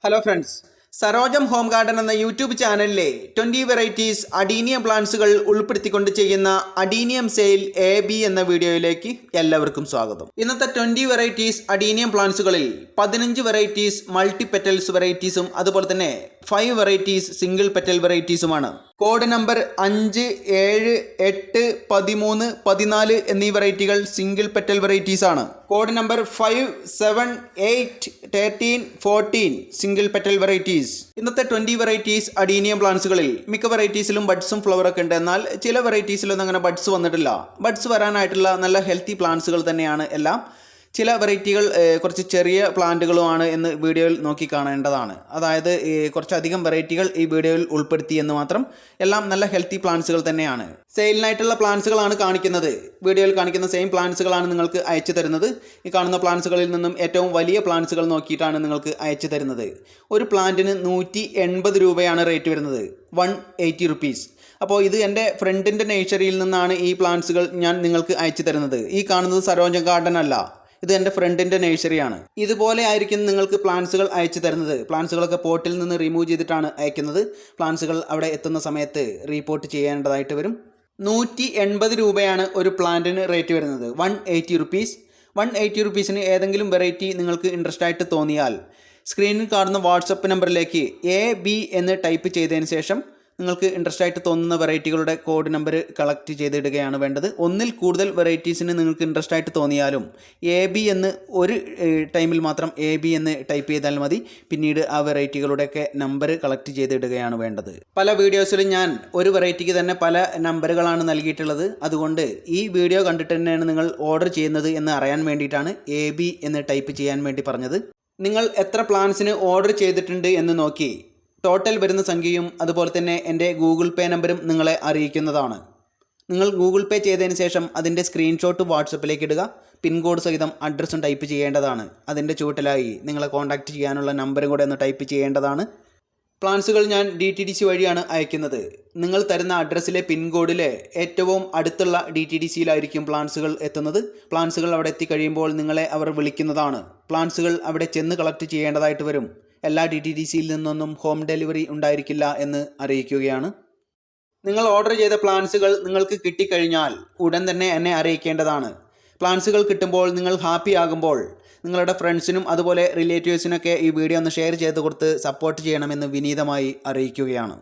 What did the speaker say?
Hello friends, സരോജം home garden എന്ന YouTube ചാനലിലെ 20 varieties adenium പ്ലാന്റ്സുകൾ ഉൾപ്പെടുത്തിക്കൊണ്ട് ചെയ്യുന്ന അഡീനിയം സെയിൽ AB എന്ന വീഡിയോയിലേക്ക് എല്ലാവർക്കും സ്വാഗതം. ഇന്നത്തെ 20 വെറൈറ്റീസ് അഡീനിയം പ്ലാന്റ്സുകളിൽ 15 വെറൈറ്റീസ് മൾട്ടി പെറ്റൽസ് വെറൈറ്റീസും അതുപോലെ തന്നെ 5 വെറൈറ്റീസ് സിംഗിൾ പെറ്റൽ വെറൈറ്റീസുമാണ്. കോഡ് നമ്പർ 5, 7, 8, 13, 14 എന്നീ വെറൈറ്റികൾ സിംഗിൾ പെറ്റൽ വെറൈറ്റീസ് ആണ്. Code number 5, 7, 8, 13, 14 single petal varieties. ഇന്നത്തെ 20 വെറൈറ്റീസ് അഡീനിയം പ്ലാന്റ്സുകളിൽ മിക്ക വെറൈറ്റീസിലും ബഡ്സും ഫ്ലവറൊക്കെ ഉണ്ട്. എന്നാൽ ചില വെറൈറ്റീസിലൊന്നും അങ്ങനെ ബഡ്സ് വന്നിട്ടില്ല. ബഡ്സ് വരാനായിട്ടുള്ള നല്ല ഹെൽത്തി പ്ലാന്റ്സുകൾ തന്നെയാണ് എല്ലാം. ചില വെറൈറ്റികൾ കുറച്ച് ചെറിയ പ്ലാന്റുകളുമാണ് എന്ന് വീഡിയോയിൽ നോക്കി കാണേണ്ടതാണ്. അതായത് കുറച്ചധികം വെറൈറ്റികൾ ഈ വീഡിയോയിൽ ഉൾപ്പെടുത്തി എന്ന് മാത്രം. എല്ലാം നല്ല ഹെൽത്തി പ്ലാന്റ്സുകൾ തന്നെയാണ്. സെയിലിനായിട്ടുള്ള പ്ലാന്റ്സുകളാണ് കാണിക്കുന്നത്. വീഡിയോയിൽ കാണിക്കുന്ന സെയിം പ്ലാന്റ്സുകളാണ് നിങ്ങൾക്ക് അയച്ചു തരുന്നത്. ഈ കാണുന്ന പ്ലാന്റ്സുകളിൽ നിന്നും ഏറ്റവും വലിയ പ്ലാന്റ്സുകൾ നോക്കിയിട്ടാണ് നിങ്ങൾക്ക് അയച്ചു തരുന്നത്. ഒരു പ്ലാന്റിന് 180 രൂപയാണ് റേറ്റ് വരുന്നത്, 180 റുപ്പീസ്. അപ്പോൾ ഇത് എൻ്റെ ഫ്രണ്ടിൻ്റെ നേഴ്സറിയിൽ നിന്നാണ് ഈ പ്ലാന്റ്സുകൾ ഞാൻ നിങ്ങൾക്ക് അയച്ചു തരുന്നത്. ഈ കാണുന്നത് സരോജം ഗാർഡൻ അല്ല, ഇത് എൻ്റെ ഫ്രണ്ടിൻ്റെ നേഴ്സറിയാണ്. ഇതുപോലെ ആയിരിക്കും നിങ്ങൾക്ക് പ്ലാന്റ്സുകൾ അയച്ചു തരുന്നത്. പ്ലാന്റ്സുകളൊക്കെ പോട്ടിൽ നിന്ന് റിമൂവ് ചെയ്തിട്ടാണ് അയക്കുന്നത്. പ്ലാന്റ്സുകൾ അവിടെ എത്തുന്ന സമയത്ത് റീപോർട്ട് ചെയ്യേണ്ടതായിട്ട് വരും. 180 രൂപയാണ് ഒരു പ്ലാന്റിന് റേറ്റ് വരുന്നത്, 180 റുപ്പീസ്. 180 റുപ്പീസിന് ഏതെങ്കിലും വെറൈറ്റി നിങ്ങൾക്ക് ഇൻട്രസ്റ്റ് ആയിട്ട് തോന്നിയാൽ സ്ക്രീനിൽ കാണുന്ന വാട്സപ്പ് നമ്പറിലേക്ക് AB എന്ന് ടൈപ്പ് ചെയ്തതിന് ശേഷം നിങ്ങൾക്ക് ഇൻട്രസ്റ്റ് ആയിട്ട് തോന്നുന്ന വെറൈറ്റികളുടെ കോഡ് നമ്പർ കളക്ട് ചെയ്തിടുകയാണ് വേണ്ടത്. ഒന്നിൽ കൂടുതൽ വെറൈറ്റീസിന് നിങ്ങൾക്ക് ഇൻട്രസ്റ്റ് ആയിട്ട് തോന്നിയാലും AB എന്ന് ഒരു ടൈമിൽ മാത്രം AB എന്ന് ടൈപ്പ് ചെയ്താൽ മതി. പിന്നീട് ആ വെറൈറ്റികളുടെയൊക്കെ നമ്പർ കളക്ട് ചെയ്തിടുകയാണ് വേണ്ടത്. പല വീഡിയോസിലും ഞാൻ ഒരു വെറൈറ്റിക്ക് തന്നെ പല നമ്പറുകളാണ് നൽകിയിട്ടുള്ളത്. അതുകൊണ്ട് ഈ വീഡിയോ കണ്ടിട്ട് തന്നെയാണ് നിങ്ങൾ ഓർഡർ ചെയ്യുന്നത് എന്ന് അറിയാൻ വേണ്ടിയിട്ടാണ് AB എന്ന് ടൈപ്പ് ചെയ്യാൻ വേണ്ടി പറഞ്ഞത്. നിങ്ങൾ എത്ര പ്ലാന്റ്സിന് ഓർഡർ ചെയ്തിട്ടുണ്ട് എന്ന് നോക്കി ടോട്ടൽ വരുന്ന സംഖ്യയും അതുപോലെ തന്നെ എൻ്റെ ഗൂഗിൾ പേ നമ്പറും നിങ്ങളെ അറിയിക്കുന്നതാണ്. നിങ്ങൾ ഗൂഗിൾ പേ ചെയ്തതിന് ശേഷം അതിൻ്റെ സ്ക്രീൻഷോട്ട് വാട്സപ്പിലേക്ക് ഇടുക. പിൻകോഡ് സഹിതം അഡ്രസ്സും ടൈപ്പ് ചെയ്യേണ്ടതാണ്. അതിൻ്റെ ചുവട്ടിലായി നിങ്ങളെ കോൺടാക്റ്റ് ചെയ്യാനുള്ള നമ്പറും കൂടെ ഒന്ന് ടൈപ്പ് ചെയ്യേണ്ടതാണ്. പ്ലാന്റ്സുകൾ ഞാൻ DTDC വഴിയാണ് അയക്കുന്നത്. നിങ്ങൾ തരുന്ന അഡ്രസ്സിലെ പിൻകോഡിലെ ഏറ്റവും അടുത്തുള്ള DTDCയിലായിരിക്കും പ്ലാന്റ്സുകൾ എത്തുന്നത്. പ്ലാന്റ്സുകൾ അവിടെ എത്തിക്കഴിയുമ്പോൾ നിങ്ങളെ അവർ വിളിക്കുന്നതാണ്. പ്ലാന്റ്സുകൾ അവിടെ ചെന്ന് കളക്ട് ചെയ്യേണ്ടതായിട്ട് വരും. എല്ലാ DTDCയിൽ നിന്നൊന്നും ഹോം ഡെലിവറി ഉണ്ടായിരിക്കില്ല എന്ന് അറിയിക്കുകയാണ്. നിങ്ങൾ ഓർഡർ ചെയ്ത പ്ലാന്റ്സുകൾ നിങ്ങൾക്ക് കിട്ടിക്കഴിഞ്ഞാൽ ഉടൻ തന്നെ എന്നെ അറിയിക്കേണ്ടതാണ്. പ്ലാന്റ്സുകൾ കിട്ടുമ്പോൾ നിങ്ങൾ ഹാപ്പി ആകുമ്പോൾ നിങ്ങളുടെ ഫ്രണ്ട്സിനും അതുപോലെ റിലേറ്റീവ്സിനൊക്കെ ഈ വീഡിയോ ഒന്ന് ഷെയർ ചെയ്ത് കൊടുത്ത് സപ്പോർട്ട് ചെയ്യണമെന്ന് വിനീതമായി അറിയിക്കുകയാണ്.